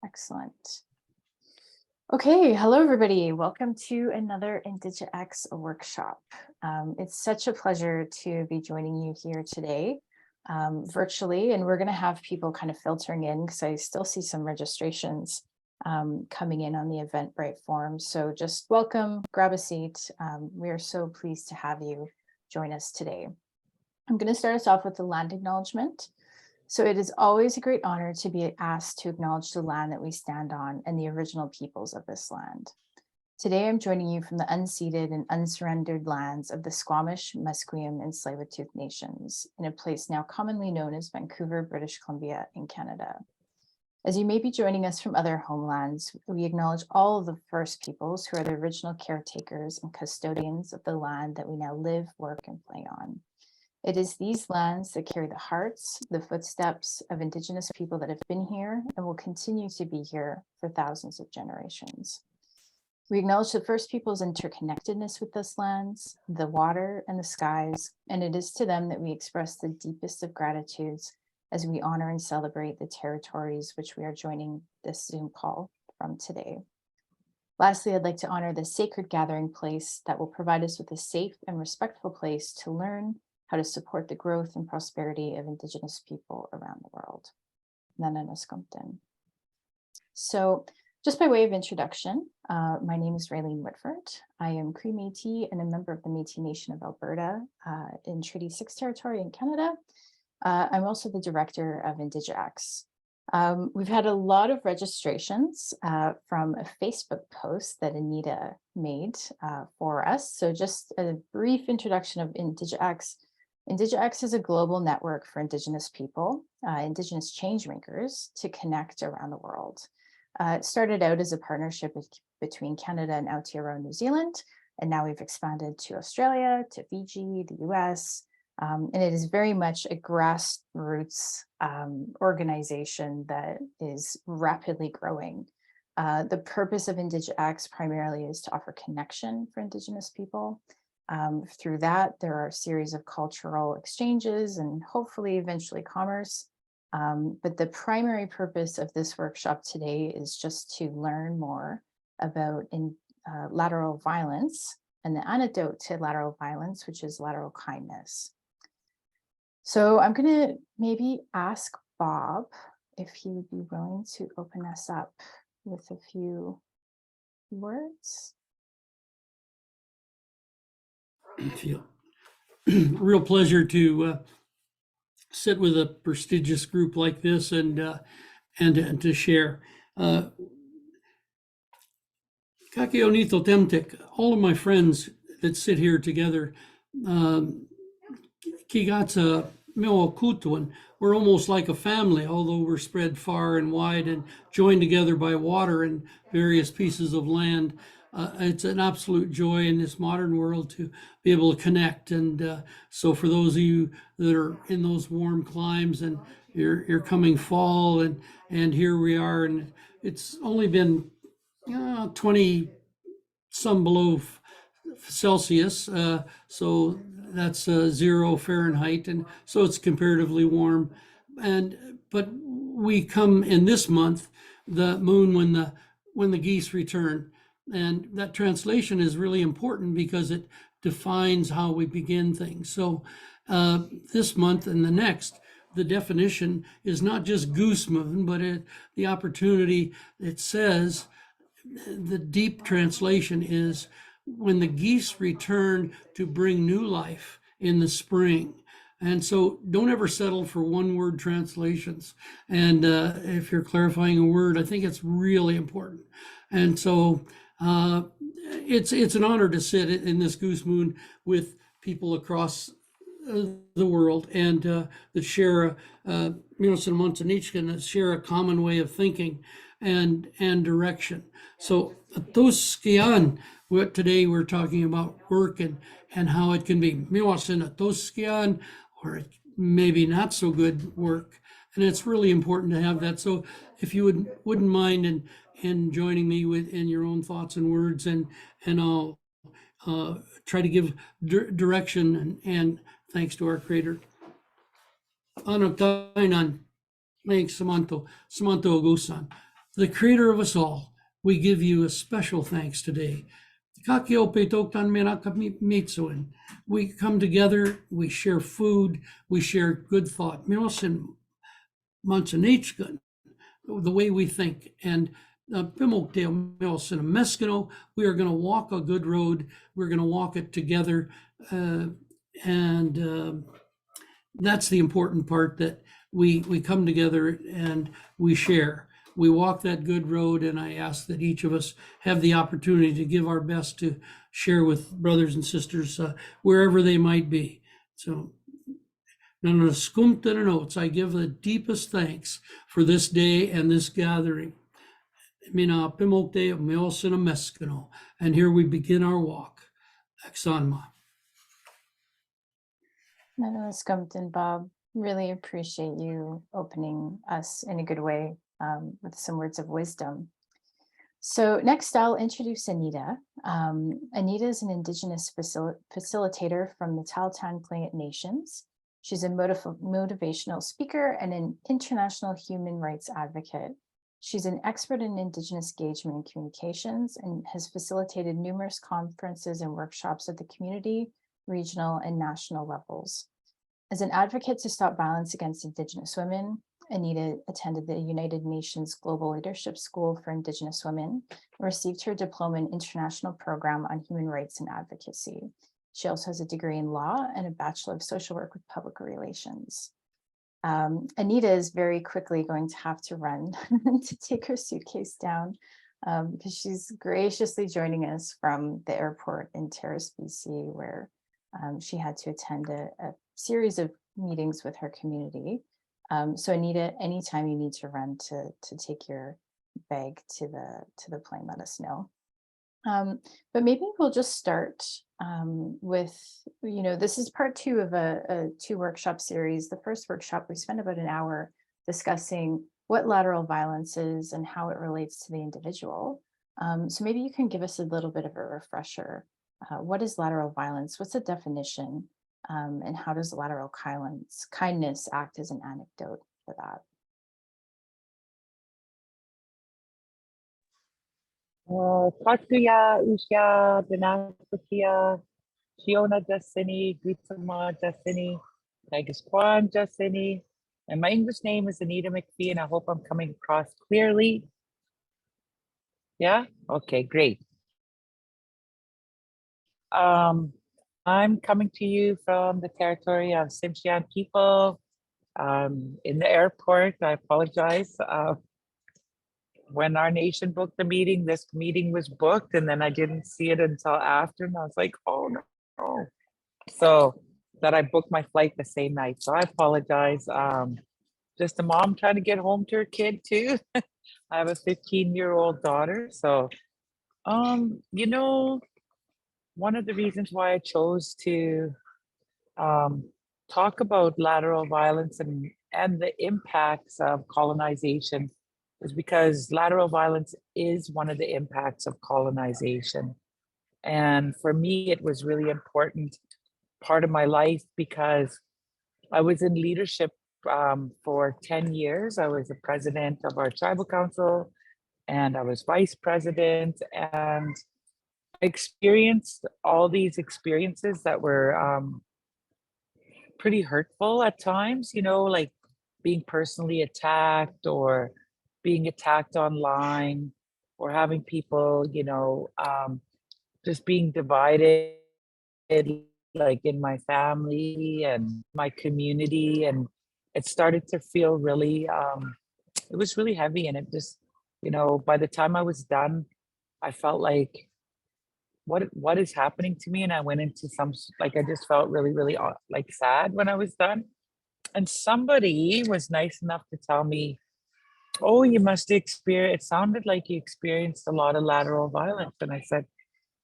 Excellent. Okay, hello everybody. Welcome to another INDIGI-X workshop. It's such a pleasure to be joining you here today virtually, and we're going to have people kind of filtering in because I still see some registrations coming in on the Eventbrite form. So just welcome, grab a seat. We are so pleased to have you join us today. I'm going to start us off with the land acknowledgement. So it is always a great honor to be asked to acknowledge the land that we stand on and the original peoples of this land. Today, I'm joining you from the unceded and unsurrendered lands of the Squamish, Musqueam, and Tsleil-Waututh nations in a place now commonly known as Vancouver, British Columbia in Canada. As you may be joining us from other homelands, we acknowledge all of the First Peoples who are the original caretakers and custodians of the land that we now live, work, and play on. It is these lands that carry the hearts, the footsteps of Indigenous people that have been here and will continue to be here for thousands of generations. We acknowledge the First Peoples' interconnectedness with those lands, the water and the skies, and it is to them that we express the deepest of gratitudes as we honor and celebrate the territories which we are joining this Zoom call from today. Lastly, I'd like to honor the sacred gathering place that will provide us with a safe and respectful place to learn how to support the growth and prosperity of Indigenous people around the world. So just by way of introduction, my name is Raylene Whitford. I am Cree Métis and a member of the Métis Nation of Alberta in Treaty 6 territory in Canada. I'm also the director of INDIGI-X. We've had a lot of registrations from a Facebook post that Annita made for us. So just a brief introduction of INDIGI-X. INDIGI-X is a global network for Indigenous people, Indigenous changemakers, to connect around the world. It started out as a partnership between Canada and Aotearoa, New Zealand, and now we've expanded to Australia, to Fiji, the US, and it is very much a grassroots organization that is rapidly growing. The purpose of INDIGI-X primarily is to offer connection for Indigenous people. Through that, there are a series of cultural exchanges and hopefully eventually commerce. But the primary purpose of this workshop today is just to learn more about lateral violence and the antidote to lateral violence, which is lateral kindness. So I'm going to maybe ask Bob if he would be willing to open us up with a few words. Real pleasure to sit with a prestigious group like this and to share. Kakionito Temtik, all of my friends that sit here together, Kigatsa Mewakutuan, we're almost like a family, although we're spread far and wide and joined together by water and various pieces of land. It's an absolute joy in this modern world to be able to connect. And so for those of you that are in those warm climes and you're coming fall and here we are, and it's only been 20 some below Celsius. So that's 0 Fahrenheit. And so it's comparatively warm. But we come in this month, the moon, when the geese return. And that translation is really important because it defines how we begin things. So this month and the next, the definition is not just goose moon, but the opportunity, it says, the deep translation is when the geese return to bring new life in the spring. And so don't ever settle for one word translations. And if you're clarifying a word, I think it's really important. And so it's an honor to sit in this goose moon with people across the world and that share that share a common way of thinking and direction. So Toskian, today we're talking about work and how it can be Toskian, or maybe not so good work. And it's really important to have that. So if you wouldn't mind and joining me in your own thoughts and words, and I'll try to give direction and thanks to our Creator. Anok Tainan, Samanto Agusan. the creator of us all, we give you a special thanks today. We come together, we share food, we share good thought. The way we think. And we are going to walk a good road. We're going to walk it together. And that's the important part, that we come together and we share. We walk that good road, and I ask that each of us have the opportunity to give our best to share with brothers and sisters wherever they might be. So, I give the deepest thanks for this day and this gathering. And here we begin our walk. Exanma. And Bob, really appreciate you opening us in a good way with some words of wisdom. So next I'll introduce Annita. Annita is an Indigenous facilitator from the Tahltan Tlingit Nations. She's a motivational speaker and an international human rights advocate. She's an expert in Indigenous engagement and communications and has facilitated numerous conferences and workshops at the community, regional, and national levels. As an advocate to stop violence against Indigenous women, Annita attended the United Nations Global Leadership School for Indigenous Women and received her diploma in International Program on Human Rights and Advocacy. She also has a degree in law and a Bachelor of Social Work with Public Relations. Annita is very quickly going to have to run to take her suitcase down because she's graciously joining us from the airport in Terrace, BC, where she had to attend a series of meetings with her community. So Annita, anytime you need to run to take your bag to the plane, let us know. But maybe we'll just start with, this is part 2 of a 2 workshop series. The first workshop, we spent about an hour discussing what lateral violence is and how it relates to the individual. So maybe you can give us a little bit of a refresher. What is lateral violence? What's the definition? And how does lateral kindness act as an anecdote for that? Katuya, Usha, Danasakia, Shiona Justini, Gritama Justini, Nagasquan Justini. And my English name is Annita McPhee, and I hope I'm coming across clearly. Yeah? Okay, great. I'm coming to you from the territory of Tsimshian people in the airport. I apologize. When our nation booked the meeting, this meeting was booked, and then I didn't see it until after, and I was like, oh no. So that I booked my flight the same night. So I apologize. Just a mom trying to get home to her kid too. I have a 15-year-old daughter. So, one of the reasons why I chose to talk about lateral violence and the impacts of colonization is because lateral violence is one of the impacts of colonization. And for me, it was really important part of my life because I was in leadership for 10 years. I was the president of our tribal council and I was vice president, and I experienced all these experiences that were pretty hurtful at times, like being personally attacked or being attacked online or having people, just being divided, like in my family and my community. And it started to feel really, it was really heavy. And it just, by the time I was done, I felt like, what is happening to me? And I went into I just felt really, really like sad when I was done. And somebody was nice enough to tell me, oh, you must experience, it sounded like you experienced a lot of lateral violence. And I said,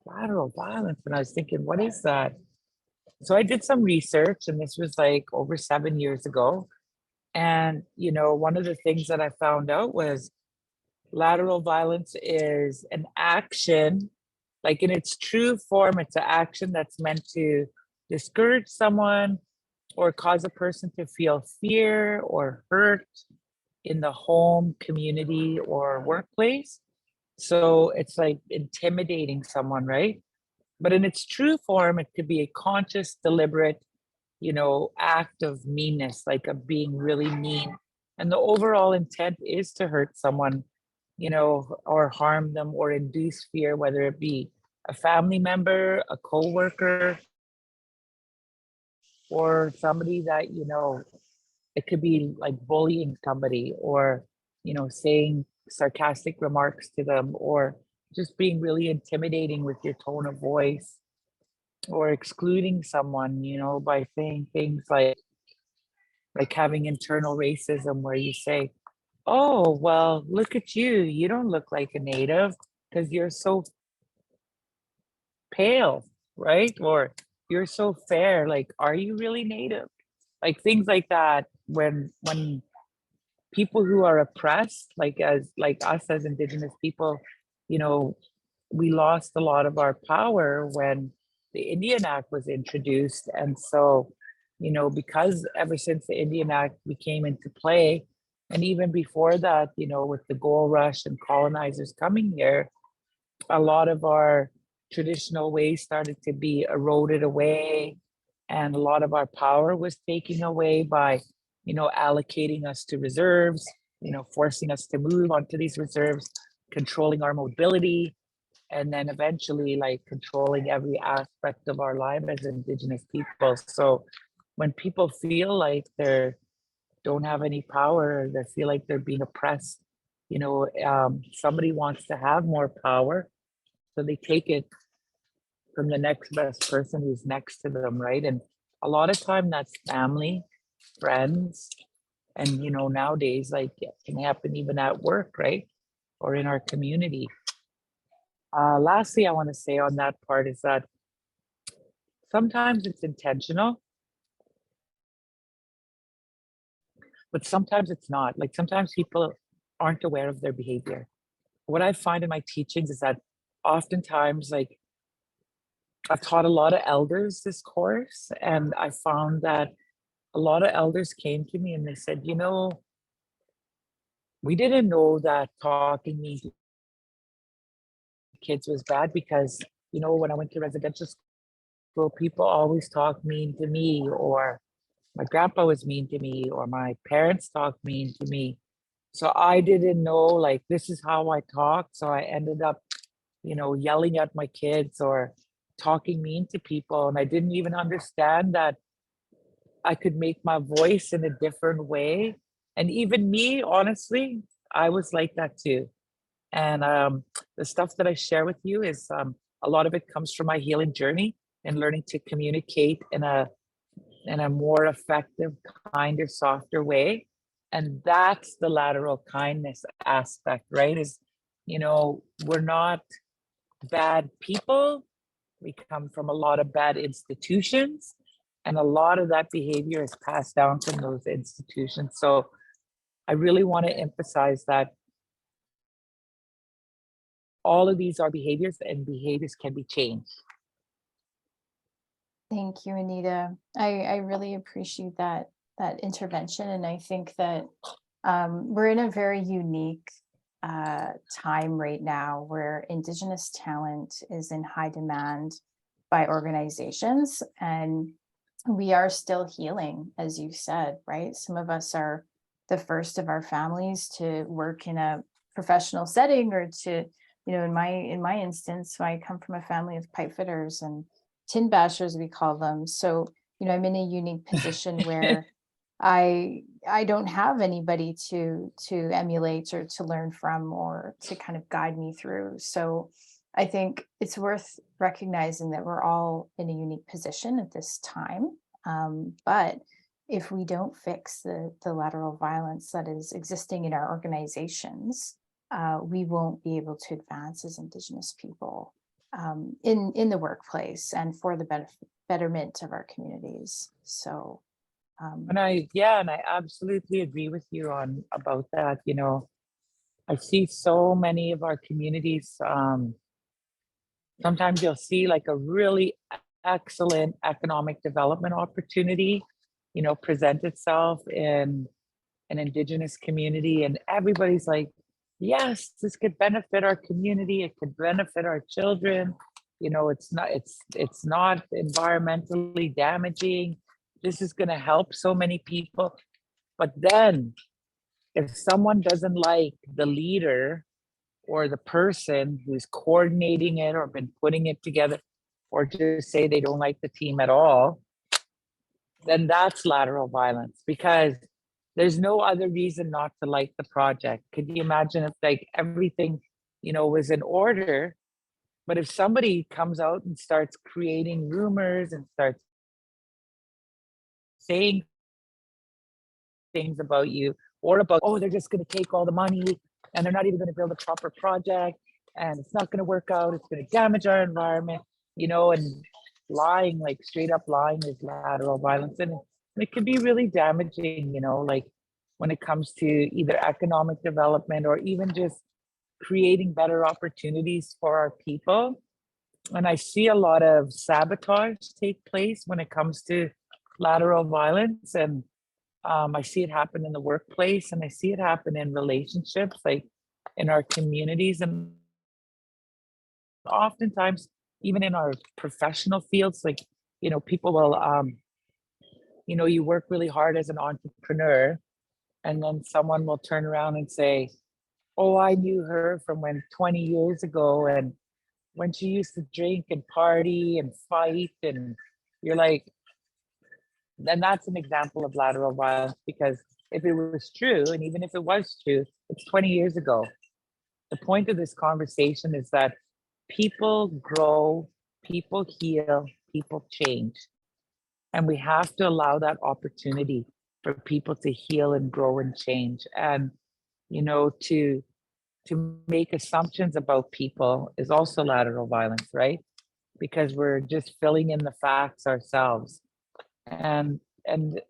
lateral violence? And I was thinking, what is that? So I did some research, and this was like over 7 years ago. And, one of the things that I found out was lateral violence is an action, like in its true form, it's an action that's meant to discourage someone or cause a person to feel fear or hurt in the home, community, or workplace. So it's like intimidating someone, right? But in its true form, it could be a conscious, deliberate, act of meanness, like of being really mean. And the overall intent is to hurt someone, or harm them or induce fear, whether it be a family member, a coworker, or somebody that, it could be like bullying somebody or, saying sarcastic remarks to them or just being really intimidating with your tone of voice or excluding someone, by saying things like having internal racism where you say, oh, well, look at you. You don't look like a native because you're so pale, right? Or you're so fair. Like, are you really native? Like things like that. When people who are oppressed, like us as Indigenous people, you know, we lost a lot of our power when the Indian Act was introduced. And so, because ever since the Indian Act came into play, and even before that, with the gold rush and colonizers coming here, a lot of our traditional ways started to be eroded away. And a lot of our power was taken away by, allocating us to reserves, forcing us to move onto these reserves, controlling our mobility, and then eventually like controlling every aspect of our life as Indigenous people. So when people feel like they don't have any power, they feel like they're being oppressed, somebody wants to have more power, so they take it from the next best person who's next to them, right? And a lot of time that's family, friends, and nowadays like it can happen even at work, right? Or in our community. Lastly, I want to say on that part is that sometimes it's intentional, but sometimes it's not. Like sometimes people aren't aware of their behavior. What I find in my teachings is that oftentimes, like I've taught a lot of elders this course, and I found that a lot of elders came to me and they said, we didn't know that talking mean to kids was bad because, when I went to residential school, people always talked mean to me, or my grandpa was mean to me, or my parents talked mean to me. So I didn't know like this is how I talk. So I ended up, yelling at my kids or talking mean to people. And I didn't even understand that I could make my voice in a different way. And even me, honestly, I was like that too. And the stuff that I share with you is a lot of it comes from my healing journey and learning to communicate in a more effective, kinder, softer way. And that's the lateral kindness aspect, right? Is, we're not bad people. We come from a lot of bad institutions. And a lot of that behavior is passed down from those institutions. So I really want to emphasize that all of these are behaviors and behaviors can be changed. Thank you, Annita. I really appreciate that intervention. And I think that we're in a very unique time right now where Indigenous talent is in high demand by organizations. And we are still healing, as you said, right? Some of us are the first of our families to work in a professional setting, or to, in my instance, I come from a family of pipe fitters and tin bashers, we call them. So, I'm in a unique position where I don't have anybody to emulate or to learn from or to kind of guide me through. So I think it's worth recognizing that we're all in a unique position at this time. But if we don't fix the lateral violence that is existing in our organizations, we won't be able to advance as Indigenous people in the workplace and for the betterment of our communities. So And I absolutely agree with you on about that. I see so many of our communities. Sometimes you'll see like a really excellent economic development opportunity, present itself in an Indigenous community, and everybody's like, yes, this could benefit our community, it could benefit our children. You know, it's not environmentally damaging. This is going to help so many people. But then if someone doesn't like the leader or the person who's coordinating it or been putting it together, or just say they don't like the team at all, then that's lateral violence, because there's no other reason not to like the project. Could you imagine if like everything, you know, was in order, but if somebody comes out and starts creating rumors and starts saying things about you, or about, oh, they're just going to take all the money and they're not even going to build a proper project and it's not going to work out, it's going to damage our environment, you know, and lying, like straight up lying, is lateral violence. And it can be really damaging, you know, like when it comes to either economic development or even just creating better opportunities for our people. And I see a lot of sabotage take place when it comes to lateral violence. And I see it happen in the workplace, and I see it happen in relationships, like in our communities, and oftentimes even in our professional fields. Like, you know, people will, you know, you work really hard as an entrepreneur, and then someone will turn around and say, oh, I knew her from when 20 years ago, and when she used to drink and party and fight. And you're like, then that's an example of lateral violence, because if it was true, and even if it was true, it's 20 years ago. The point of this conversation is that people grow, people heal, people change. And we have to allow that opportunity for people to heal and grow and change. And, you know, to make assumptions about people is also lateral violence, right? Because we're just filling in the facts ourselves. And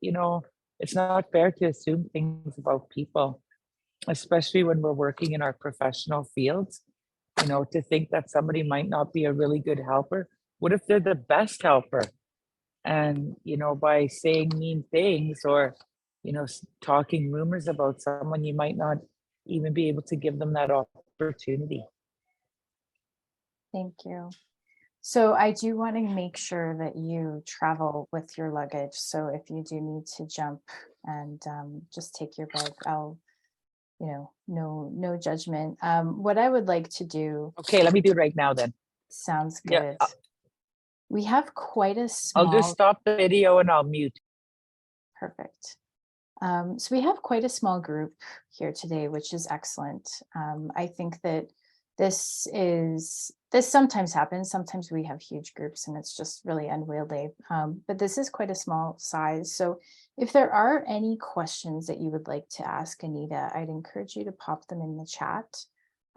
you know, it's not fair to assume things about people, especially when we're working in our professional fields. You know, to think that somebody might not be a really good helper. What if they're the best helper? And, you know, by saying mean things or, you know, talking rumors about someone, you might not even be able to give them that opportunity. Thank you. So I do want to make sure that you travel with your luggage. So if you do need to jump and just take your bag, I'll, you know, no judgment. What I would like to do. Okay, let me do it right now then. Sounds Yeah, good. We have quite a small. I'll just stop the video and I'll mute. Perfect. So we have quite a small group here today, which is excellent. I think that this sometimes happens. Sometimes we have huge groups and it's just really unwieldy. But this is quite a small size. So if there are any questions that you would like to ask Annita, I'd encourage you to pop them in the chat.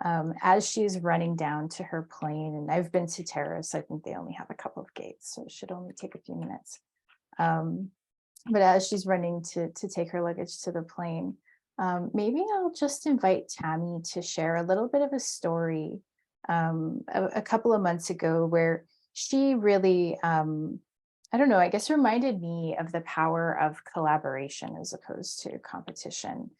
As she's running down to her plane, and I've been to Terrace, I think they only have a couple of gates, so it should only take a few minutes. But as she's running to take her luggage to the plane, maybe I'll just invite Tammy to share a little bit of a story a couple of months ago where she really, I don't know, I guess reminded me of the power of collaboration as opposed to competition.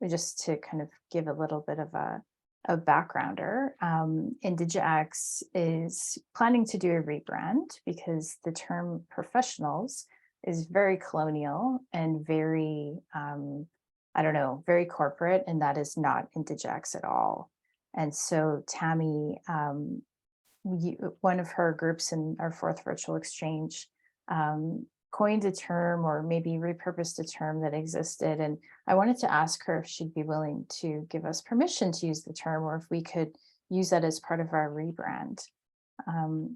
Just to kind of give a little bit of a backgrounder, INDIGI-X is planning to do a rebrand because the term professionals is very colonial and very, I don't know, very corporate, and that is not INDIGI-X at all. And so Tammy, one of her groups in our fourth virtual exchange, coined a term, or maybe repurposed a term that existed. And I wanted to ask her if she'd be willing to give us permission to use the term, or if we could use that as part of our rebrand.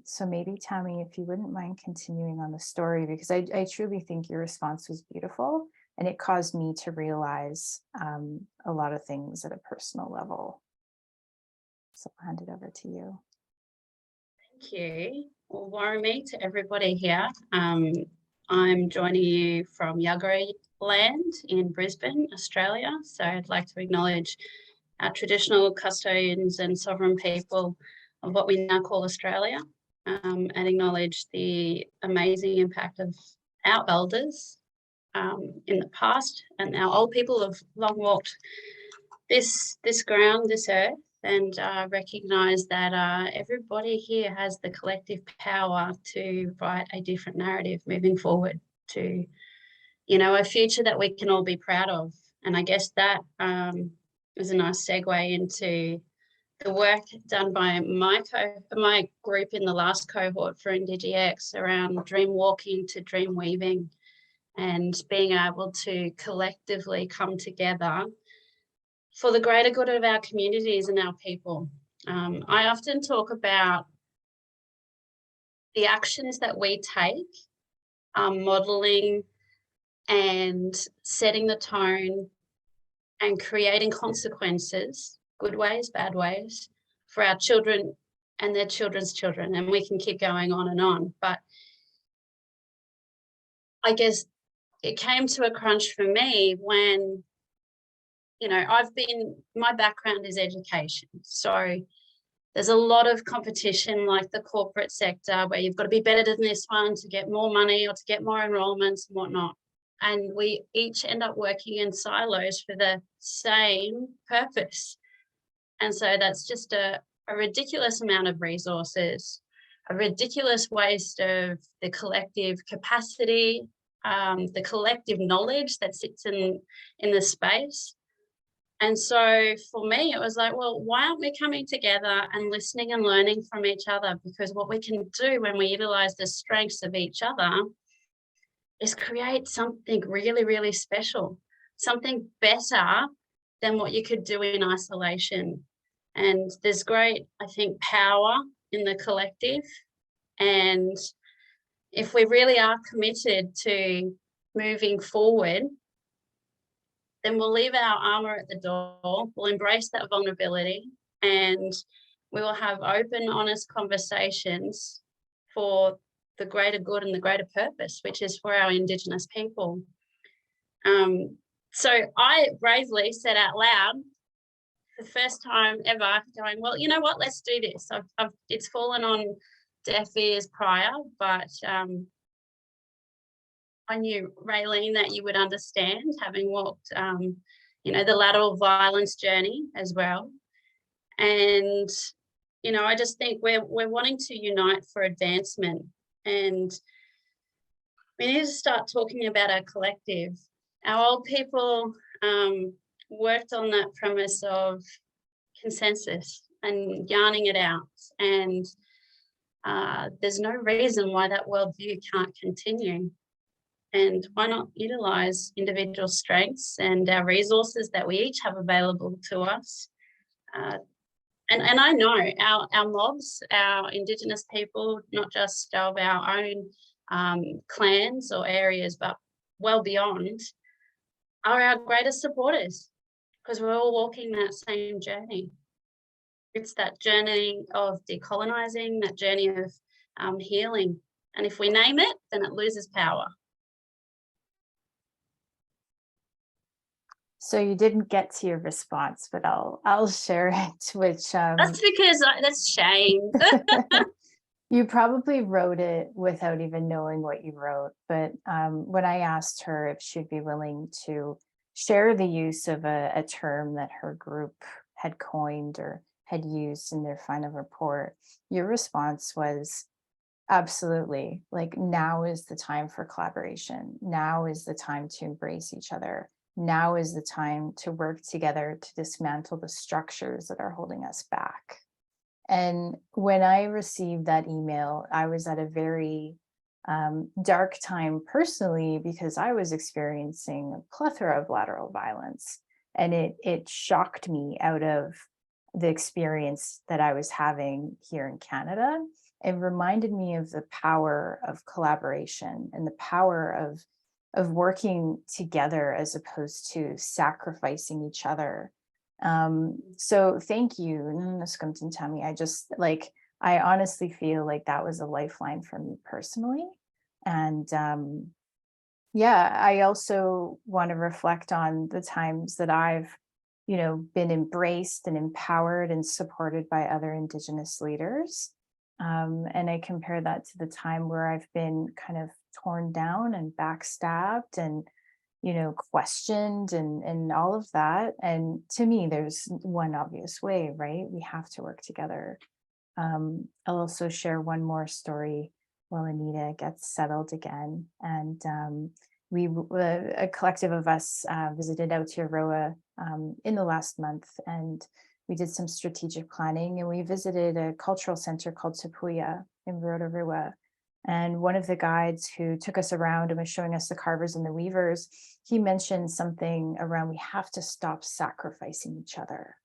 So maybe Tammy, if you wouldn't mind continuing on the story, because I truly think your response was beautiful and it caused me to realize a lot of things at a personal level. So I'll hand it over to you. Thank you. Well, Warame, to everybody here. I'm joining you from Yagara land in Brisbane, Australia. So I'd like to acknowledge our traditional custodians and sovereign people of what we now call Australia, and acknowledge the amazing impact of our elders in the past, and our old people have long walked this ground, this earth, and recognise that everybody here has the collective power to write a different narrative moving forward to, you know, a future that we can all be proud of. And I guess that is a nice segue into the work done by my group in the last cohort for INDIGI-X around dream walking to dream weaving, and being able to collectively come together for the greater good of our communities and our people. I often talk about the actions that we take, modelling and setting the tone and creating consequences, good ways, bad ways, for our children and their children's children. And we can keep going on and on. But I guess it came to a crunch for me when, you know, my background is education. So there's a lot of competition, like the corporate sector, where you've got to be better than this one to get more money or to get more enrollments and whatnot. And we each end up working in silos for the same purpose. And so that's just a ridiculous amount of resources, a ridiculous waste of the collective capacity, the collective knowledge that sits in the space. And so for me, it was like, well, why aren't we coming together and listening and learning from each other? Because what we can do when we utilize the strengths of each other is create something really, really special, something better than what you could do in isolation. And there's great, I think, power in the collective. And if we really are committed to moving forward, then we'll leave our armor at the door, we'll embrace that vulnerability, and we will have open, honest conversations for the greater good and the greater purpose, which is for our Indigenous people. So I bravely said out loud, the first time ever, going, well, you know what, let's do this. It's fallen on deaf ears prior, but I knew, Raylene, that you would understand, having walked, you know, the lateral violence journey as well. And, you know, I just think we're wanting to unite for advancement, and we need to start talking about our collective. Our old people worked on that premise of consensus and yarning it out. And there's no reason why that worldview can't continue. And why not utilize individual strengths and our resources that we each have available to us? And I know our mobs, our Indigenous people, not just of our own clans or areas, but well beyond, are our greatest supporters, because we're all walking that same journey. It's that journey of decolonizing, that journey of healing. And if we name it, then it loses power. So you didn't get to your response, but I'll share it, which that's because that's shame. You probably wrote it without even knowing what you wrote. But when I asked her if she'd be willing to share the use of a term that her group had coined or had used in their final report, your response was absolutely, like, now is the time for collaboration. Now is the time to embrace each other. Now is the time to work together to dismantle the structures that are holding us back. And when I received that email, I was at a very dark time personally, because I was experiencing a plethora of lateral violence. And it shocked me out of the experience that I was having here in Canada. It reminded me of the power of collaboration and the power of working together as opposed to sacrificing each other. So thank you, I honestly feel like that was a lifeline for me personally. And yeah, I also want to reflect on the times that I've, you know, been embraced and empowered and supported by other Indigenous leaders. And I compare that to the time where I've been kind of torn down and backstabbed and questioned and all of that. And to me, there's one obvious way, right? We have to work together. I'll also share one more story while Anita gets settled again. And a collective of us visited Aotearoa in the last month, and we did some strategic planning, and we visited a cultural center called Tapuia in Rotorua. And one of the guides who took us around and was showing us the carvers and the weavers, he mentioned something around, we have to stop sacrificing each other.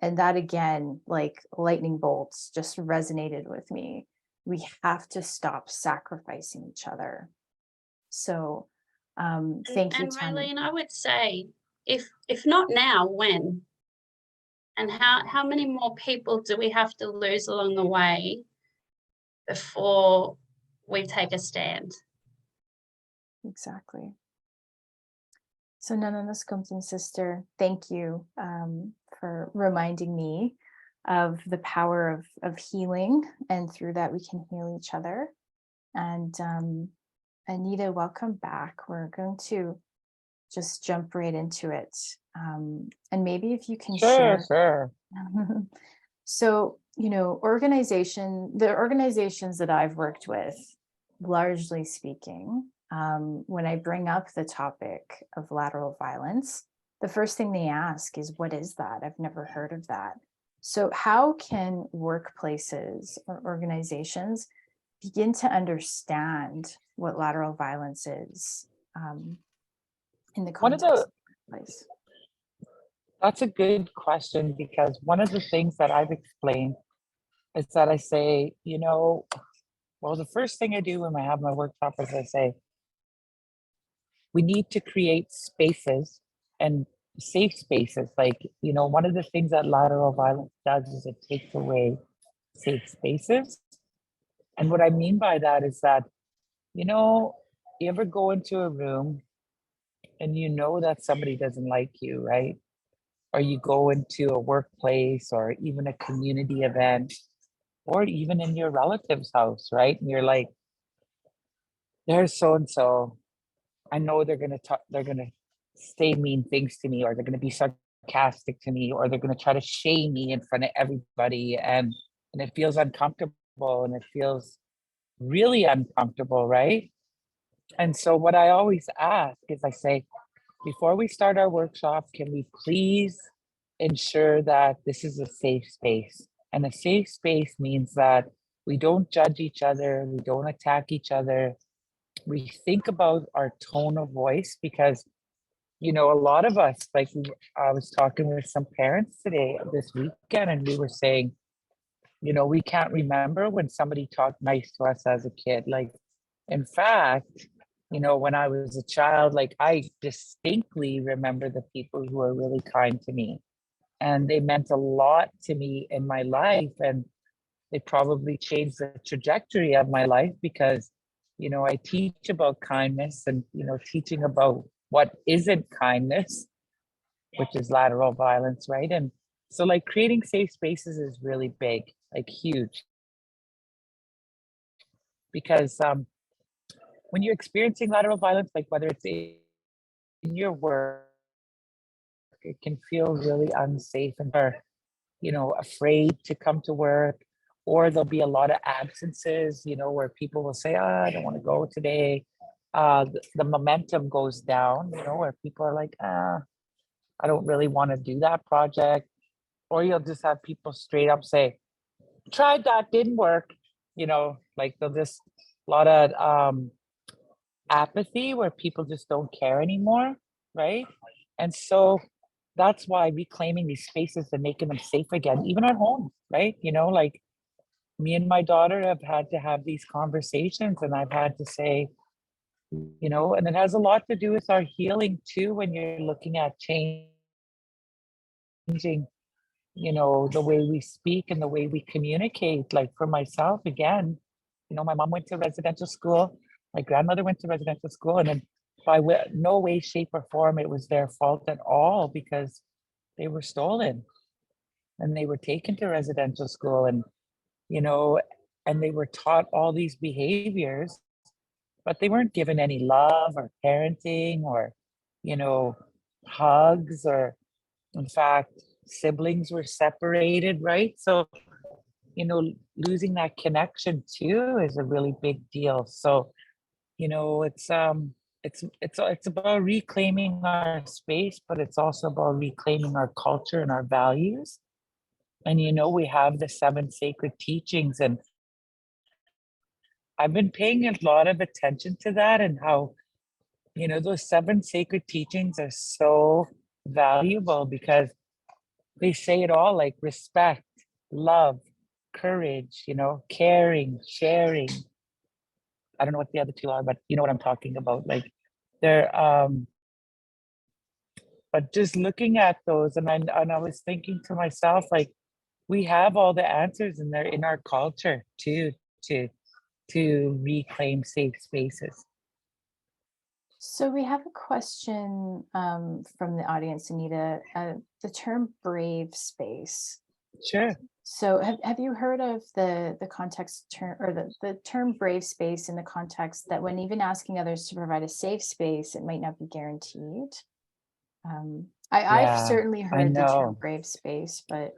And that, again, like lightning bolts, just resonated with me. We have to stop sacrificing each other. So thank you, And Tanya. Raylene, I would say, if not now, when? And how many more people do we have to lose along the way before we take a stand? Exactly. So Nananaskumtin sister, thank you for reminding me of the power of healing, and through that we can heal each other. And Anita, welcome back. We're going to just jump right into it. And maybe if you can share. Sure. So, the organizations that I've worked with, largely speaking, when I bring up the topic of lateral violence, the first thing they ask is, what is that? I've never heard of that. So how can workplaces or organizations begin to understand what lateral violence is in the context of the workplace? That's a good question, because one of the things that I've explained is that I say, well, the first thing I do when I have my workshop is I say, we need to create spaces and safe spaces. Like, one of the things that lateral violence does is it takes away safe spaces. And what I mean by that is that, you ever go into a room and that somebody doesn't like you, right? Or you go into a workplace or even a community event, or even in your relative's house, right? And you're like, there's so-and-so. I know they're gonna say mean things to me, or they're gonna be sarcastic to me, or they're gonna try to shame me in front of everybody. And it feels uncomfortable, and it feels really uncomfortable, right? And so what I always ask is, I say, before we start our workshop, can we please ensure that this is a safe space? And a safe space means that we don't judge each other, we don't attack each other. We think about our tone of voice, because, a lot of us, like, I was talking with some parents this weekend, and we were saying, we can't remember when somebody talked nice to us as a kid. Like, in fact, when I was a child, like, I distinctly remember the people who were really kind to me, and they meant a lot to me in my life, and they probably changed the trajectory of my life, because, I teach about kindness, and, teaching about what isn't kindness, which is lateral violence, right? And so, like, creating safe spaces is really big, like huge, because when you're experiencing lateral violence, like whether it's in your work, it can feel really unsafe, and are, afraid to come to work, or there'll be a lot of absences, where people will say, I don't want to go today. The momentum goes down, where people are like, I don't really want to do that project. Or you'll just have people straight up say, tried that, didn't work. Like, they'll just, a lot of apathy, where people just don't care anymore, right? And so that's why reclaiming these spaces and making them safe again, even at home, right? Like, me and my daughter have had to have these conversations, and I've had to say, and it has a lot to do with our healing too, when you're looking at changing, the way we speak and the way we communicate. Like, for myself, again, my mom went to residential school, my grandmother went to residential school, and then by no way, shape, or form it was their fault at all, because they were stolen and they were taken to residential school, and and they were taught all these behaviors, but they weren't given any love or parenting, or hugs, or in fact, siblings were separated, right? So, losing that connection too is a really big deal. So, it's about reclaiming our space, but it's also about reclaiming our culture and our values. And we have the 7 sacred teachings, and I've been paying a lot of attention to that, and how those 7 sacred teachings are so valuable, because they say it all, like respect, love, courage, caring, sharing. I don't know what the other 2 are, but you know what I'm talking about. Like they're but just looking at those, and I was thinking to myself, like, we have all the answers in there in our culture too, to reclaim safe spaces. So we have a question from the audience, Anita. The term brave space. Sure. So have you heard of the context term, or the term brave space, in the context that when even asking others to provide a safe space, it might not be guaranteed? I've Yeah, certainly I heard the term know. brave space, but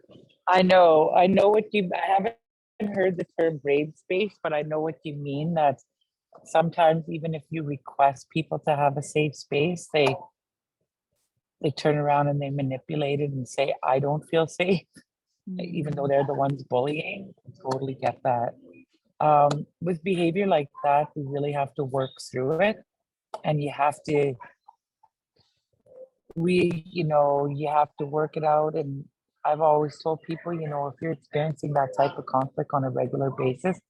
I know I haven't heard the term brave space, but I know what you mean, that sometimes even if you request people to have a safe space, they turn around and they manipulate it and say, I don't feel safe, even though they're the ones bullying. I totally get that. With behavior like that, we really have to work through it, and you have to work it out. And I've always told people, if you're experiencing that type of conflict on a regular basis,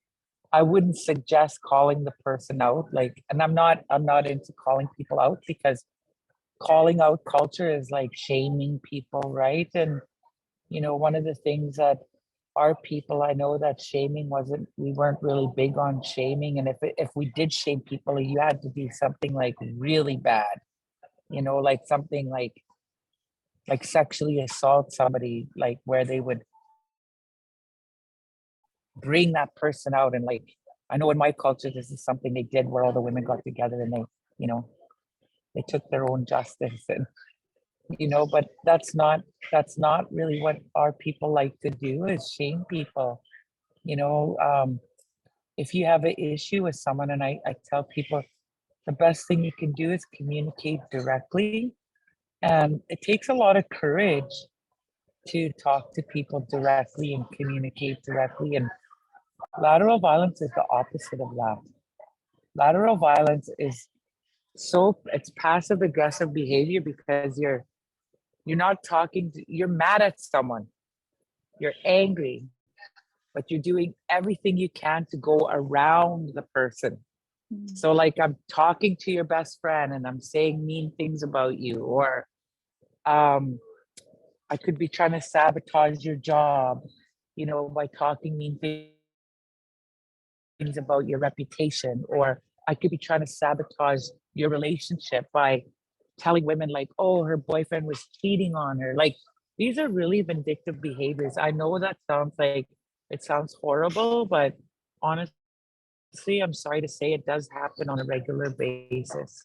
I wouldn't suggest calling the person out. Like, and I'm not into calling people out, because calling out culture is like shaming people, right? And one of the things that our people, I know that we weren't really big on shaming. And if we did shame people, you had to do something like really bad, like something like sexually assault somebody, like where they would bring that person out. And like, I know in my culture, this is something they did, where all the women got together and they took their own justice. And but that's not really what our people like to do, is shame people. If you have an issue with someone, and I tell people, the best thing you can do is communicate directly. And it takes a lot of courage to talk to people directly and communicate directly. And lateral violence is the opposite of that. Lateral violence is it's passive aggressive behavior, because you're not talking you're mad at someone, you're angry, but you're doing everything you can to go around the person. So like, I'm talking to your best friend and I'm saying mean things about you, or I could be trying to sabotage your job, by talking mean things about your reputation, or I could be trying to sabotage your relationship by telling women like, oh, her boyfriend was cheating on her. Like, these are really vindictive behaviors. I know that it sounds horrible, but honestly, I'm sorry to say, it does happen on a regular basis.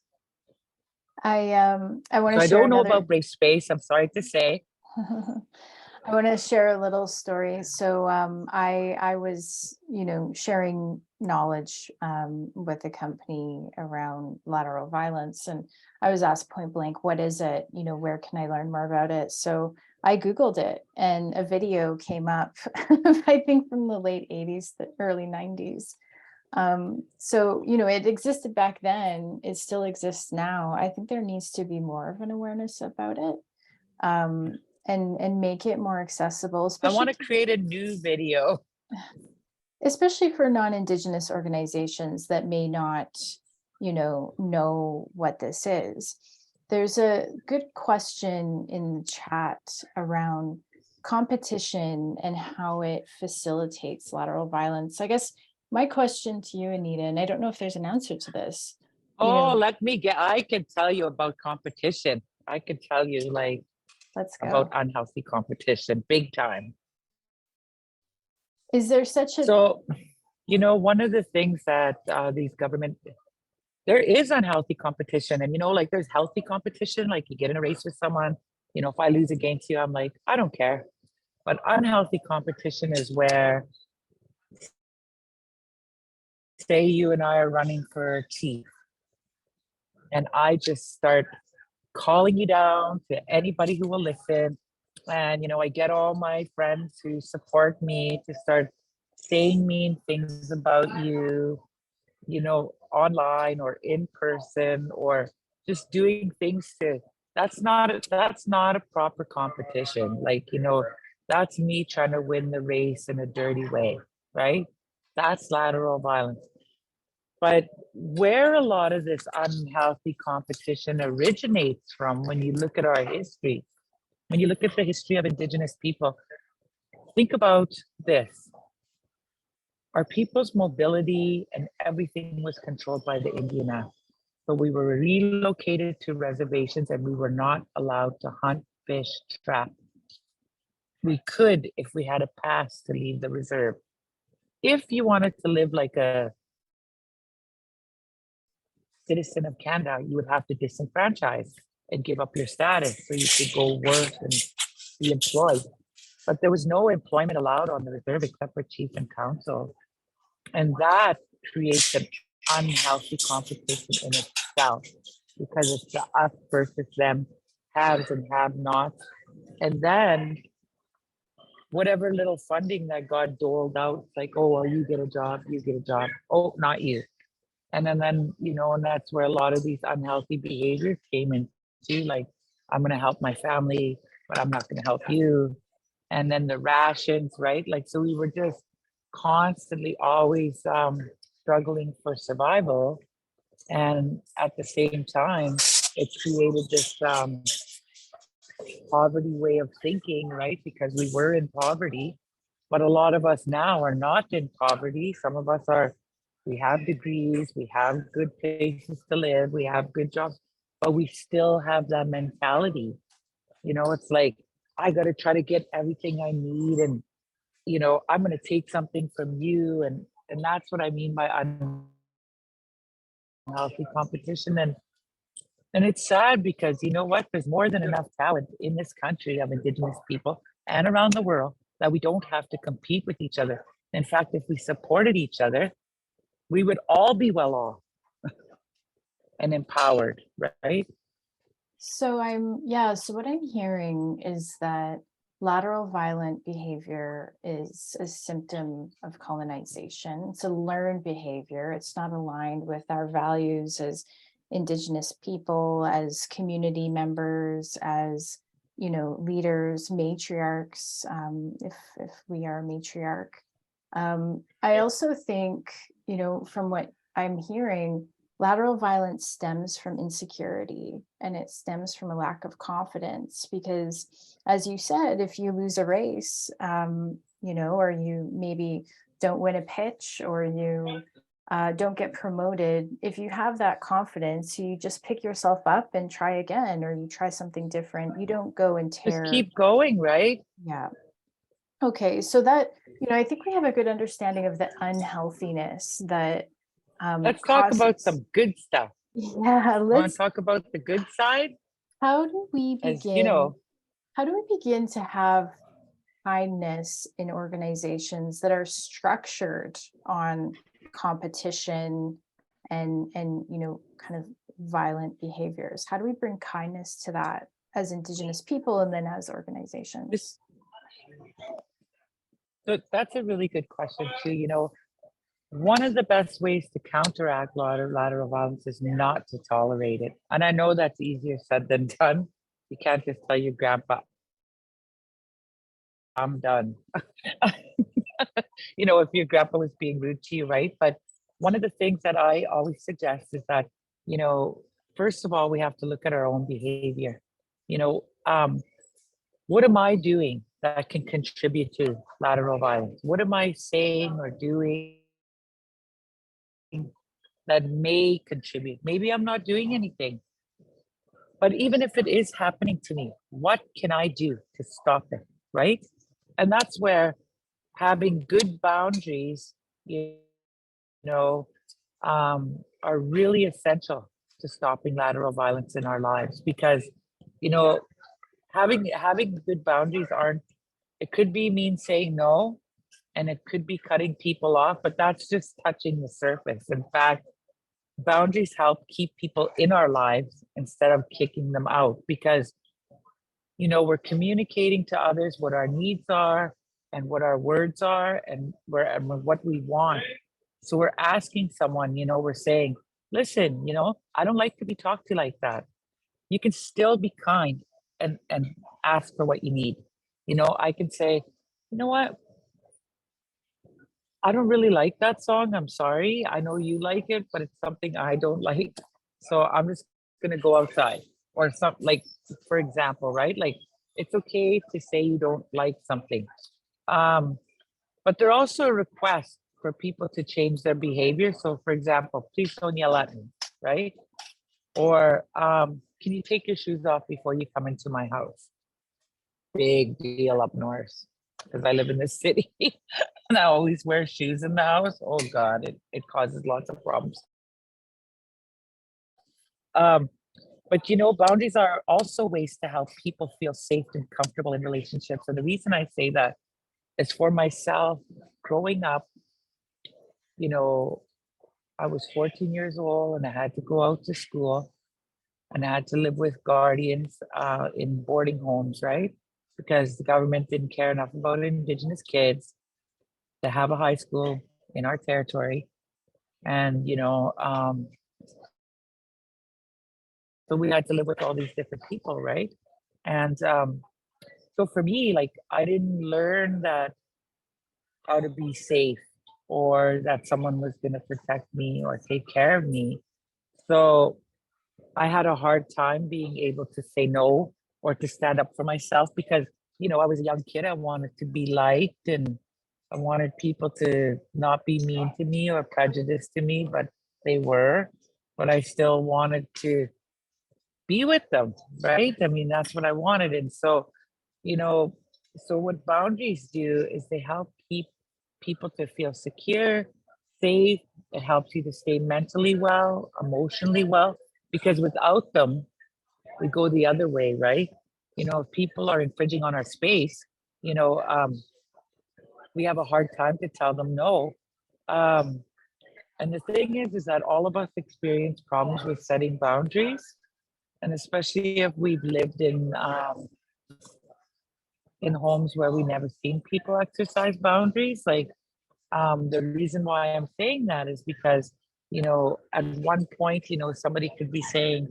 I want So to I share don't know another. about brave space, I'm sorry to say. I want to share a little story. So I was, sharing knowledge with a company around lateral violence, and I was asked point blank, what is it? Where can I learn more about it? So I Googled it, and a video came up, I think from the late 80s, the early 90s. So, it existed back then, it still exists now. I think there needs to be more of an awareness about it. And make it more accessible. I want to create a new video. Especially for non-Indigenous organizations that may not, know what this is. There's a good question in the chat around competition and how it facilitates lateral violence. I guess my question to you, Anita, and I don't know if there's an answer to this. I can tell you about competition. I can tell you Let's go. About unhealthy competition, big time. Is there such a... So, one of the things that these government there is unhealthy competition. And, like there's healthy competition, like you get in a race with someone, if I lose against you, I'm like, I don't care. But unhealthy competition is where, say you and I are running for chief, and I just start calling you down to anybody who will listen. And, I get all my friends who support me to start saying mean things about you, online or in person, or just doing things that's not a proper competition. Like, that's me trying to win the race in a dirty way, right? That's lateral violence. But where a lot of this unhealthy competition originates from, when you look at our history, when you look at the history of Indigenous people, think about this. Our people's mobility and everything was controlled by the Indian Act. So we were relocated to reservations and we were not allowed to hunt, fish, trap. We could if we had a pass to leave the reserve. If you wanted to live like a citizen of Canada, you would have to disenfranchise and give up your status so you could go work and be employed. But there was no employment allowed on the reserve except for chief and council. And that creates an unhealthy competition in itself, because it's the us versus them, haves and have nots. And then whatever little funding that got doled out, it's like, oh, well, you get a job, you get a job. Oh, not you. And then, and that's where a lot of these unhealthy behaviors came into, like, I'm going to help my family, but I'm not going to help you. And then the rations, right? Like, so we were just constantly always struggling for survival. And at the same time, it created this poverty way of thinking, right? Because we were in poverty, but a lot of us now are not in poverty. Some of us are, we have degrees, we have good places to live, we have good jobs, but we still have that mentality. It's like, I got to try to get everything I need, and I'm going to take something from you, and that's what I mean by unhealthy competition. And it's sad, because you know what, there's more than enough talent in this country of Indigenous people and around the world that we don't have to compete with each other. In fact, if we supported each other, we would all be well off and empowered, right? So so what I'm hearing is that lateral violent behavior is a symptom of colonization. It's a learned behavior. It's not aligned with our values as Indigenous people, as community members, as leaders, matriarchs, if we are a matriarch. I also think, from what I'm hearing, lateral violence stems from insecurity, and it stems from a lack of confidence, because as you said, if you lose a race, or you maybe don't win a pitch, or you don't get promoted, if you have that confidence, you just pick yourself up and try again, or you try something different. You don't go and tear. Just keep going, right? Yeah. Okay, so that, I think we have a good understanding of the unhealthiness that let's talk about some good stuff. Yeah, Want to talk about the good side? How do we begin? How do we begin to have kindness in organizations that are structured on competition and kind of violent behaviors? How do we bring kindness to that as Indigenous people and then as organizations? So that's a really good question too. One of the best ways to counteract lateral violence is not to tolerate it. And I know that's easier said than done. You can't just tell your grandpa, I'm done. If your grandpa was being rude to you, right? But one of the things that I always suggest is that, first of all, we have to look at our own behavior. What am I doing that can contribute to lateral violence? What am I saying or doing that may contribute? Maybe I'm not doing anything. But even if it is happening to me, what can I do to stop it, right? And that's where having good boundaries, are really essential to stopping lateral violence in our lives, because, you know, having good boundaries aren't, it could be mean saying no, and it could be cutting people off, but that's just touching the surface. In fact, boundaries help keep people in our lives instead of kicking them out, because, you know, we're communicating to others what our needs are and what our words are and what we want. So we're asking someone, you know, we're saying, listen, you know, I don't like to be talked to like that. You can still be kind and ask for what you need. You know, I can say, you know what, I don't really like that song. I'm sorry. I know you like it, but it's something I don't like. So I'm just gonna go outside. Or something, like, for example, right? Like, it's okay to say you don't like something. But there are also requests for people to change their behavior. So for example, please don't yell at me, right? Or can you take your shoes off before you come into my house? Big deal up north, because I live in the city and I always wear shoes in the house. Oh God, it causes lots of problems. But you know, boundaries are also ways to help people feel safe and comfortable in relationships. And the reason I say that is, for myself, growing up, you know, I was 14 years old and I had to go out to school and I had to live with guardians in boarding homes, right? Because the government didn't care enough about Indigenous kids to have a high school in our territory. And, you know, so we had to live with all these different people, right? And so for me, like, I didn't learn that how to be safe, or that someone was going to protect me or take care of me. So I had a hard time being able to say no or to stand up for myself, because, you know, I was a young kid. I wanted to be liked and I wanted people to not be mean to me or prejudiced to me, but they were. But I still wanted to be with them, right? I mean, that's what I wanted. And so, you know, so what boundaries do is they help keep people to feel secure, safe. It helps you to stay mentally well, emotionally well, because without them, we go the other way, right? You know, if people are infringing on our space, you know, we have a hard time to tell them no. And the thing is that all of us experience problems with setting boundaries, and especially if we've lived in homes where we never seen people exercise boundaries. Like, the reason why I'm saying that is because, you know, at one point, you know, somebody could be saying,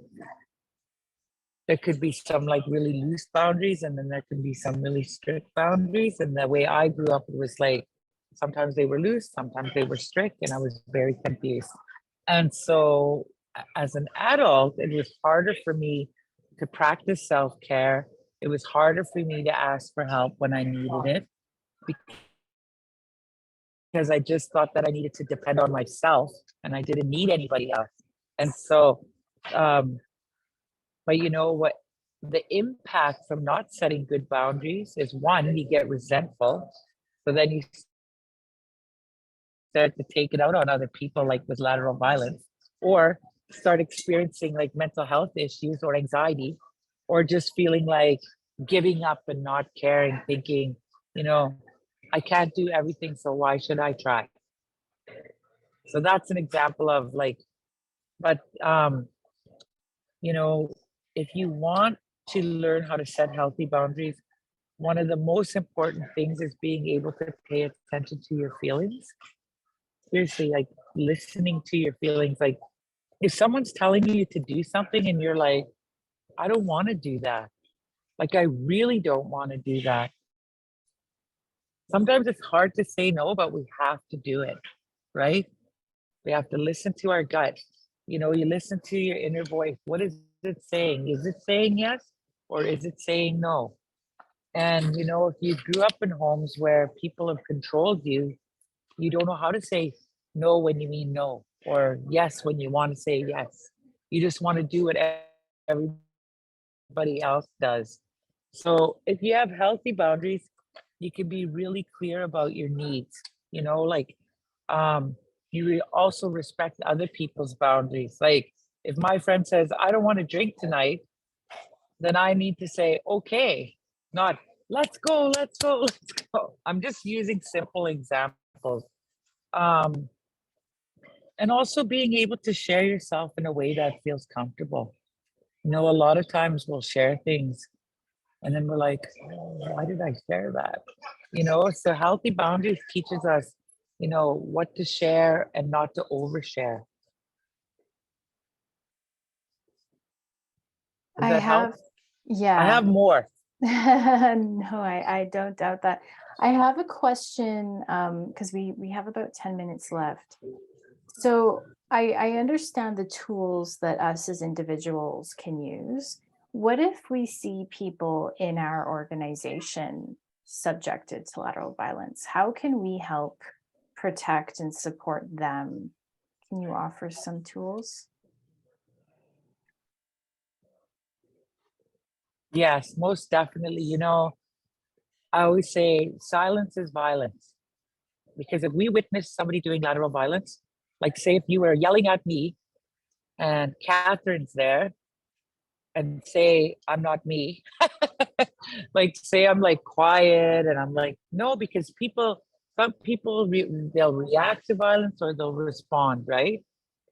there could be some like really loose boundaries, and then there could be some really strict boundaries. And the way I grew up, it was like, sometimes they were loose, sometimes they were strict, and I was very confused. And so as an adult, it was harder for me to practice self-care. It was harder for me to ask for help when I needed it, because I just thought that I needed to depend on myself and I didn't need anybody else. And so, but you know what? The impact from not setting good boundaries is, one, you get resentful. So then you start to take it out on other people, like with lateral violence, or start experiencing like mental health issues or anxiety, or just feeling like giving up and not caring, thinking, you know, I can't do everything, so why should I try? So that's an example of like, but you know, if you want to learn how to set healthy boundaries, one of the most important things is being able to pay attention to your feelings. Seriously, like listening to your feelings. Like, if someone's telling you to do something and you're like, I don't want to do that. Like, I really don't want to do that. Sometimes it's hard to say no, but we have to do it, right? We have to listen to our gut. You know, you listen to your inner voice. What is it saying? Is it saying yes, or is it saying no? And, you know, if you grew up in homes where people have controlled you, you don't know how to say no when you mean no, or yes when you want to say yes. You just want to do what everybody else does. So if you have healthy boundaries, you can be really clear about your needs. You know, like, also respect other people's boundaries. Like if my friend says, I don't want to drink tonight, then I need to say, okay, not let's go, let's go, let's go. I'm just using simple examples. And also being able to share yourself in a way that feels comfortable. You know, a lot of times we'll share things and then we're like, oh, why did I share that? You know, so healthy boundaries teaches us, you know, what to share and not to overshare. Does I that help? have, yeah. I have more. No, I don't doubt that. I have a question because we have about 10 minutes left. So I understand the tools that us as individuals can use. What if we see people in our organization subjected to lateral violence? How can we help protect and support them? Can you offer some tools? Yes, most definitely. You know, I always say silence is violence. Because if we witness somebody doing lateral violence, like say if you were yelling at me and Catherine's there and say I'm not me, like say I'm like quiet and I'm like, no, because some people, they'll react to violence or they'll respond, right?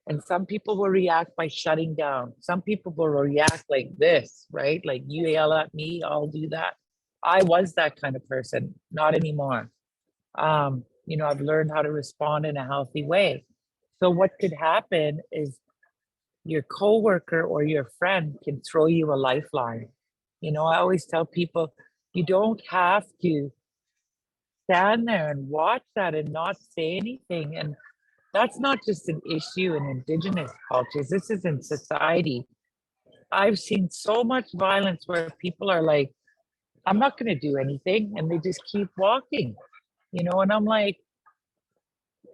And some people will react by shutting down. Some people will react like this, right? Like you yell at me, I'll do that. I was that kind of person, not anymore. You know, I've learned how to respond in a healthy way. So what could happen is your coworker or your friend can throw you a lifeline. You know, I always tell people, you don't have to stand there and watch that and not say anything. And that's not just an issue in Indigenous cultures. This is in society. I've seen so much violence where people are like, I'm not going to do anything. And they just keep walking, you know, and I'm like,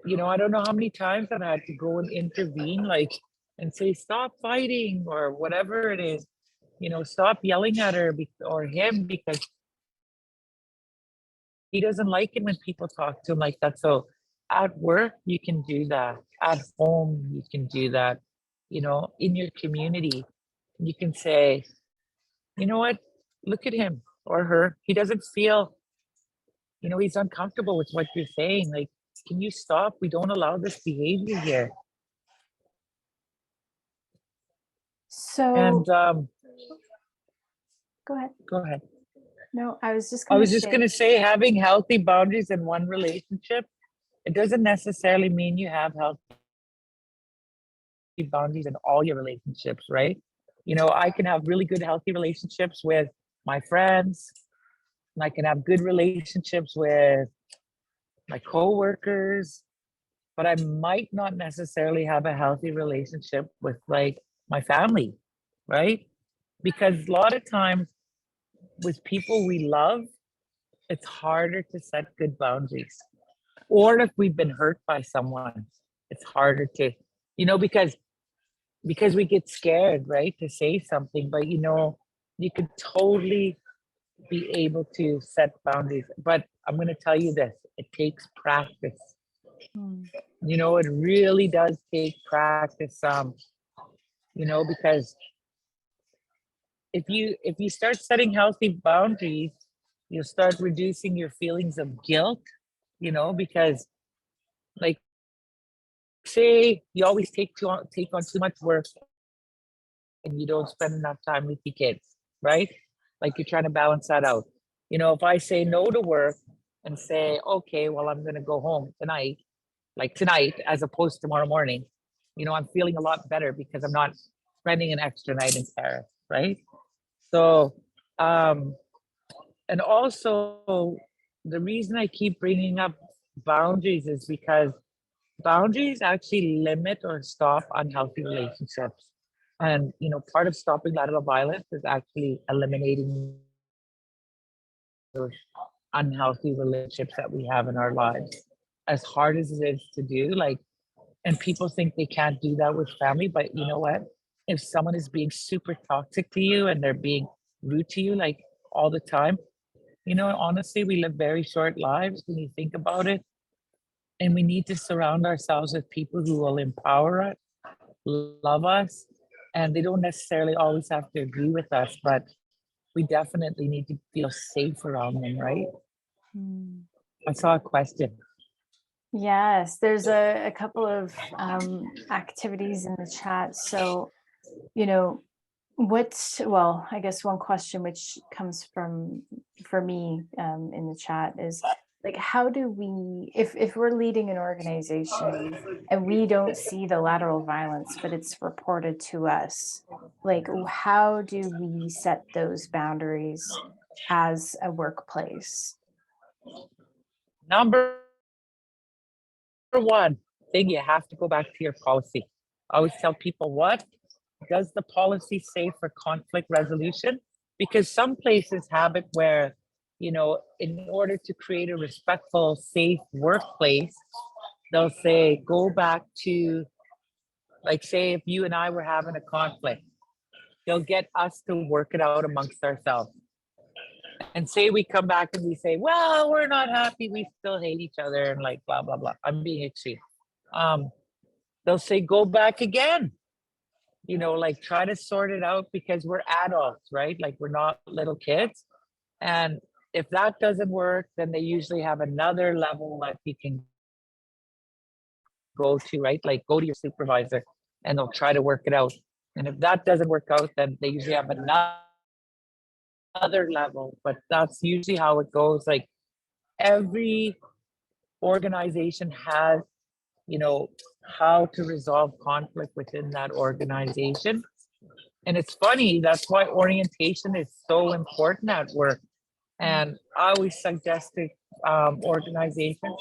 you know, I don't know how many times I've had to go and intervene, like, and say, stop fighting or whatever it is, you know, stop yelling at her or him because he doesn't like it when people talk to him like that. So at work, you can do that. At home, you can do that. You know, in your community, you can say, you know what, look at him or her. He doesn't feel, you know, he's uncomfortable with what you're saying. Like, can you stop? We don't allow this behavior here. So And go ahead. go ahead. No, I was just I going was to just say, going to say having healthy boundaries in one relationship, it doesn't necessarily mean you have healthy boundaries in all your relationships, right? You know, I can have really good, healthy relationships with my friends, and I can have good relationships with my coworkers, but I might not necessarily have a healthy relationship with like my family, right? Because a lot of times with people we love, it's harder to set good boundaries. Or if we've been hurt by someone, it's harder to, you know, because we get scared, right, to say something, but you know, you could totally be able to set boundaries. But I'm going to tell you this, it takes practice. You know, it really does take practice. You know, because if you start setting healthy boundaries, you'll start reducing your feelings of guilt, you know, because like say you always take on too much work and you don't spend enough time with your kids, right? Like you're trying to balance that out. You know, if I say no to work and say, okay, well, I'm going to go home tonight, like tonight, as opposed to tomorrow morning, you know, I'm feeling a lot better because I'm not spending an extra night in Paris, right? So, and also the reason I keep bringing up boundaries is because boundaries actually limit or stop unhealthy relationships. And, you know, part of stopping lateral violence is actually eliminating those unhealthy relationships that we have in our lives. As hard as it is to do, like, and people think they can't do that with family, but you know what? If someone is being super toxic to you and they're being rude to you, like all the time, you know, honestly, we live very short lives when you think about it. And we need to surround ourselves with people who will empower us, love us, and they don't necessarily always have to agree with us, but we definitely need to feel safe around them, right? Hmm. I saw a question. Yes, there's a couple of activities in the chat. So, well, I guess one question which comes for me in the chat is like, how do we, if we're leading an organization and we don't see the lateral violence, but it's reported to us, like, how do we set those boundaries as a workplace? Number one thing, you have to go back to your policy. I always tell people, what does the policy say for conflict resolution? Because some places have it where, in order to create a respectful, safe workplace, they'll say, go back to, like, say, if you and I were having a conflict, they'll get us to work it out amongst ourselves. And say we come back and we say, well, we're not happy, we still hate each other, and like, blah, blah, blah. I'm being extreme. They'll say, go back again. Like, try to sort it out, because we're adults, right? Like, we're not little kids. And if that doesn't work, then they usually have another level that you can go to, right? Like, go to your supervisor and they'll try to work it out. And if that doesn't work out, then they usually have another level. But that's usually how it goes. Like, every organization has, how to resolve conflict within that organization. And it's funny, that's why orientation is so important at work. And I always suggest to organizations,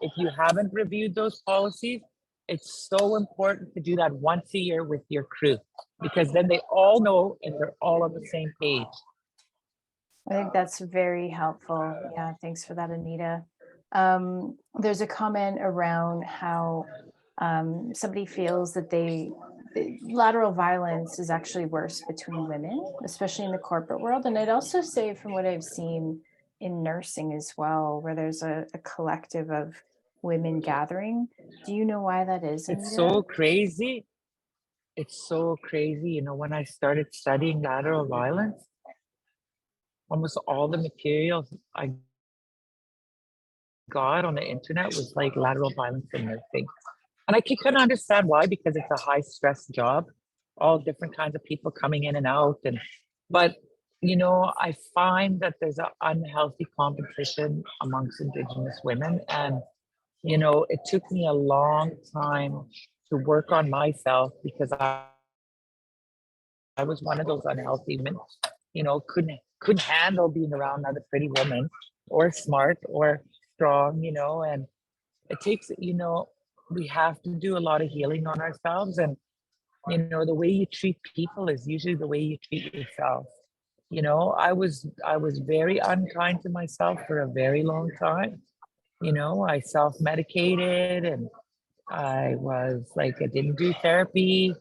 if you haven't reviewed those policies, it's so important to do that once a year with your crew, because then they all know and they're all on the same page. I think that's very helpful. Yeah, thanks for that, Anita. There's a comment around how somebody feels that lateral violence is actually worse between women, especially in the corporate world. And I'd also say, from what I've seen in nursing as well, where there's a collective of women gathering. Do you know why that is, Anita? It's so crazy. It's so crazy. When I started studying lateral violence, almost all the materials I got on the internet was like lateral violence in nursing. And I couldn't understand why, because it's a high stress job, all different kinds of people coming in and out. But I find that there's an unhealthy competition amongst Indigenous women. And, it took me a long time to work on myself, because I was one of those unhealthy women, couldn't handle being around another pretty woman, or smart or strong, and it takes, we have to do a lot of healing on ourselves. And, the way you treat people is usually the way you treat yourself. I was very unkind to myself for a very long time. I self-medicated, and I was like, I didn't do therapy,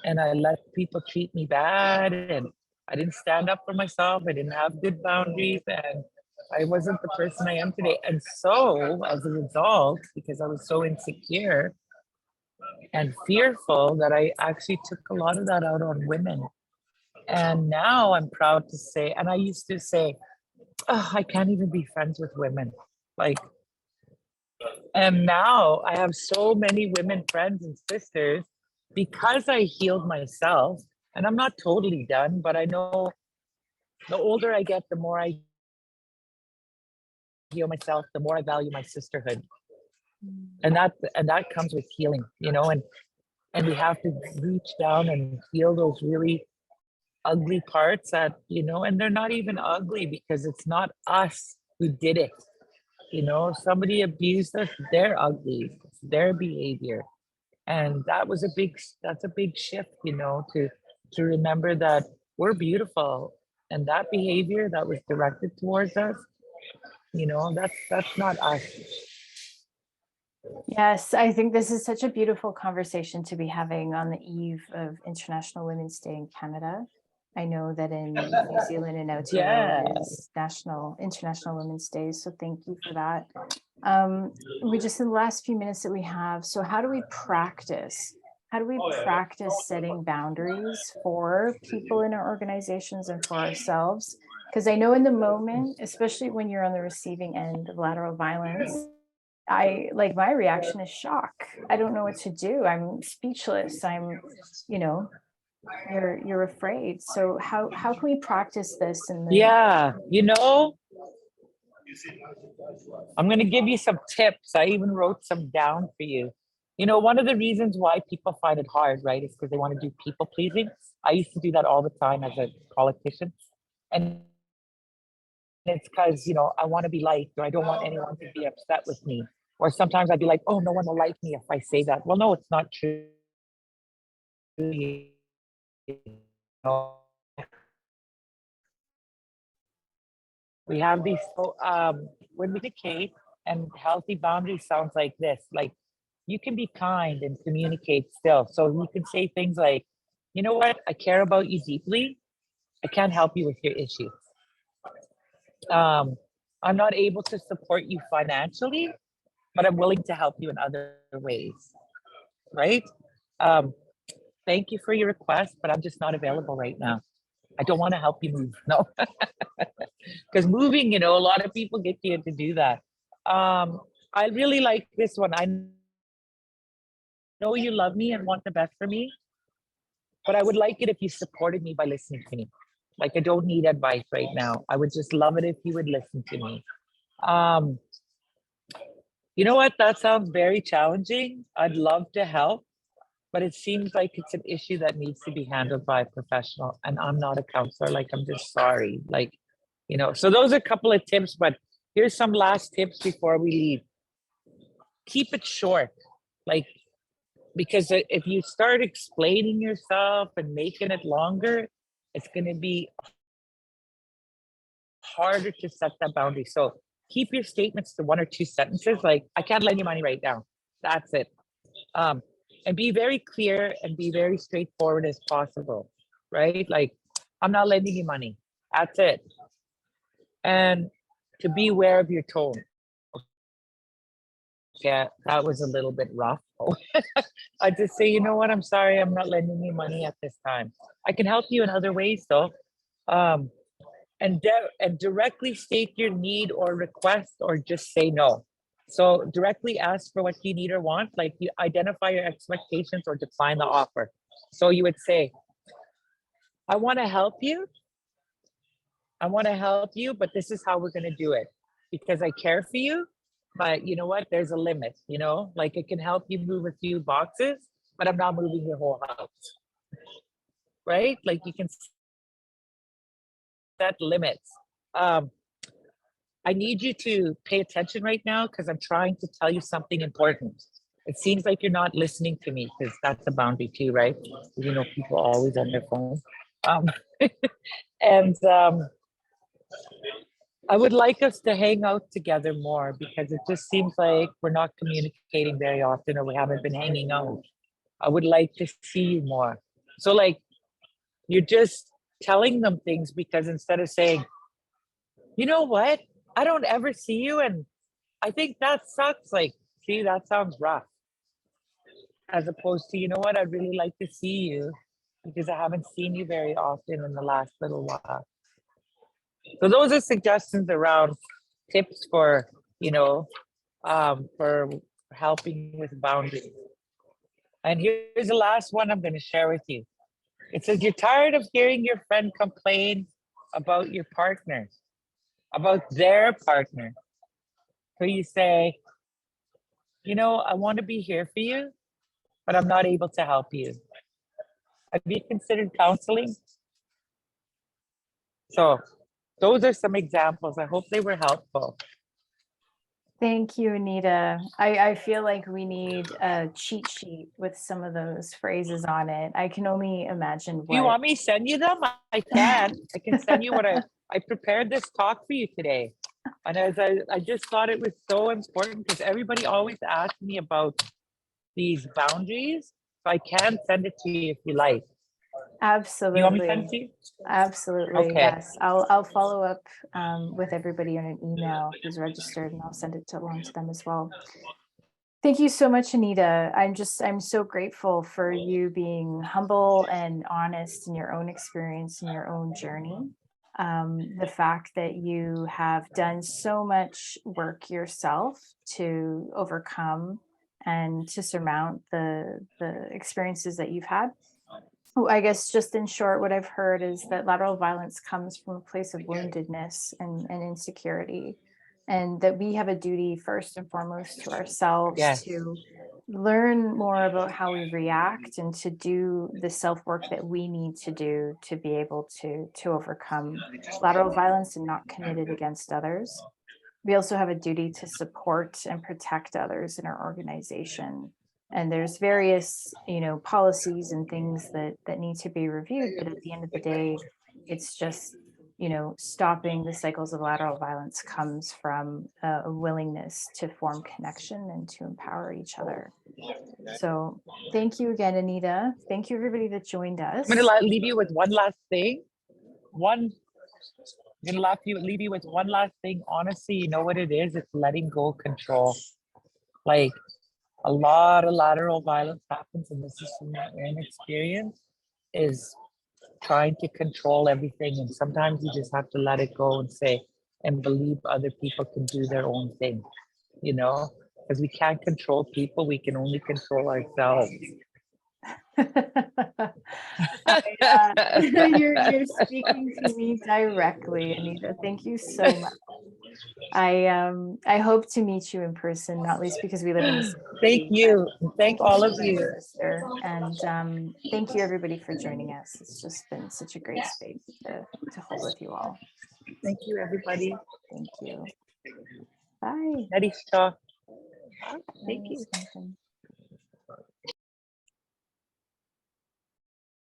and I let people treat me bad, and I didn't stand up for myself. I didn't have good boundaries, and I wasn't the person I am today. And so, as a result, because I was so insecure and fearful, that I actually took a lot of that out on women. And now I'm proud to say, and I used to say, oh, I can't even be friends with women. Like, and now I have so many women friends and sisters, because I healed myself. And I'm not totally done, but I know the older I get, the more I heal myself, the more I value my sisterhood. And that comes with healing, and we have to reach down and heal those really ugly parts that, and they're not even ugly, because it's not us who did it. Somebody abused us, they're ugly, it's their behavior. And that's a big shift, to remember that we're beautiful, and that behavior that was directed towards us, that's not us. Yes, I think this is such a beautiful conversation to be having on the eve of International Women's Day in Canada. I know that in New Zealand and Aotearoa is International Women's Day, so thank you for that. We just, in the last few minutes that we have, so how do we practice? How do we practice setting boundaries for people in our organizations and for ourselves? Because I know in the moment, especially when you're on the receiving end of lateral violence, my reaction is shock. I don't know what to do. I'm speechless. You're afraid. So how can we practice this in the Yeah, I'm going to give you some tips. I even wrote some down for you. One of the reasons why people find it hard, right, is because they want to do people pleasing. I used to do that all the time as a politician. And it's because, I want to be liked, or I don't want anyone to be upset with me. Or sometimes I'd be like, oh, no one will like me if I say that. Well, no, it's not true. You know, we have these, when we communicate, and healthy boundaries sounds like this, like you can be kind and communicate still. So you can say things like, you know what, I care about you deeply. I can't help you with your issues. I'm not able to support you financially, but I'm willing to help you in other ways, right? Thank you for your request, but I'm just not available right now. I don't want to help you move. No, because moving, a lot of people get you to do that. I really like this one. I know you love me and want the best for me, but I would like it if you supported me by listening to me. Like, I don't need advice right now. I would just love it if you would listen to me. You know what? That sounds very challenging. I'd love to help, but it seems like it's an issue that needs to be handled by a professional, and I'm not a counselor. Like, I'm just sorry. Like, so those are a couple of tips, but here's some last tips before we leave. Keep it short. Like, because if you start explaining yourself and making it longer, it's going to be harder to set that boundary. So keep your statements to 1 or 2 sentences. Like, I can't lend you money right now. That's it. And be very clear and be very straightforward as possible, right? Like, I'm not lending you money. That's it. And to be aware of your tone. Yeah, that was a little bit rough. I just say, you know what? I'm sorry, I'm not lending you money at this time. I can help you in other ways, though. And directly state your need or request, or just say no. So directly ask for what you need or want, like you identify your expectations or decline the offer. So you would say, I want to help you. But this is how we're going to do it, because I care for you. But you know what? There's a limit, like it can help you move a few boxes, but I'm not moving your whole house, right? Like, you can set limits. I need you to pay attention right now because I'm trying to tell you something important. It seems like you're not listening to me, because that's a boundary too, right? People are always on their phone. And I would like us to hang out together more, because it just seems like we're not communicating very often, or we haven't been hanging out. I would like to see you more. So, like, you're just telling them things, because instead of saying, you know what, I don't ever see you, and I think that sucks. Like, see, that sounds rough. As opposed to, you know what, I'd really like to see you, because I haven't seen you very often in the last little while. So those are suggestions around tips for, for helping with boundaries. And here's the last one I'm going to share with you. It says, you're tired of hearing your friend complain about your partner, about their partner. So you say, I want to be here for you, but I'm not able to help you. Have you considered counseling? So those are some examples. I hope they were helpful. Thank you, Annita. I feel like we need a cheat sheet with some of those phrases on it. I can only imagine what. Do you want me to send you them? I can. I can send you what I prepared this talk for you today. And as I just thought it was so important, because everybody always asks me about these boundaries. So I can send it to you if you like. Absolutely. You want me to send it to you? Absolutely. Okay. Yes. I'll follow up with everybody on an email who's registered, and I'll send it along to them as well. Thank you so much, Annita. I'm so grateful for you being humble and honest in your own experience and your own journey. The fact that you have done so much work yourself to overcome and to surmount the experiences that you've had. I guess just in short, what I've heard is that lateral violence comes from a place of woundedness and insecurity, and that we have a duty first and foremost to ourselves Yes. to learn more about how we react and to do the self-work that we need to do to be able to overcome lateral violence and not commit it against others. We also have a duty to support and protect others in our organization. And there's various, policies and things that need to be reviewed. But at the end of the day, it's just, stopping the cycles of lateral violence comes from a willingness to form connection and to empower each other. So thank you again, Annita. Thank you, everybody that joined us. I'm going to leave you with one last thing. I'm going to leave you with one last thing. Honestly, you know what it is? It's letting go of control. Like, a lot of lateral violence happens, and this is from my own experience, is trying to control everything. And sometimes you just have to let it go and say, and believe other people can do their own thing, because we can't control people. We can only control ourselves. You're speaking to me directly, Annita. Thank you so much. I hope to meet you in person, not least because we live in the same Thank city, you. Thank all of my you. sister. And thank you, everybody, for joining us. It's just been such a great space to hold with you all. Thank you, everybody. Thank you. Bye. Narishta. Thank you. Thanks, Nathan.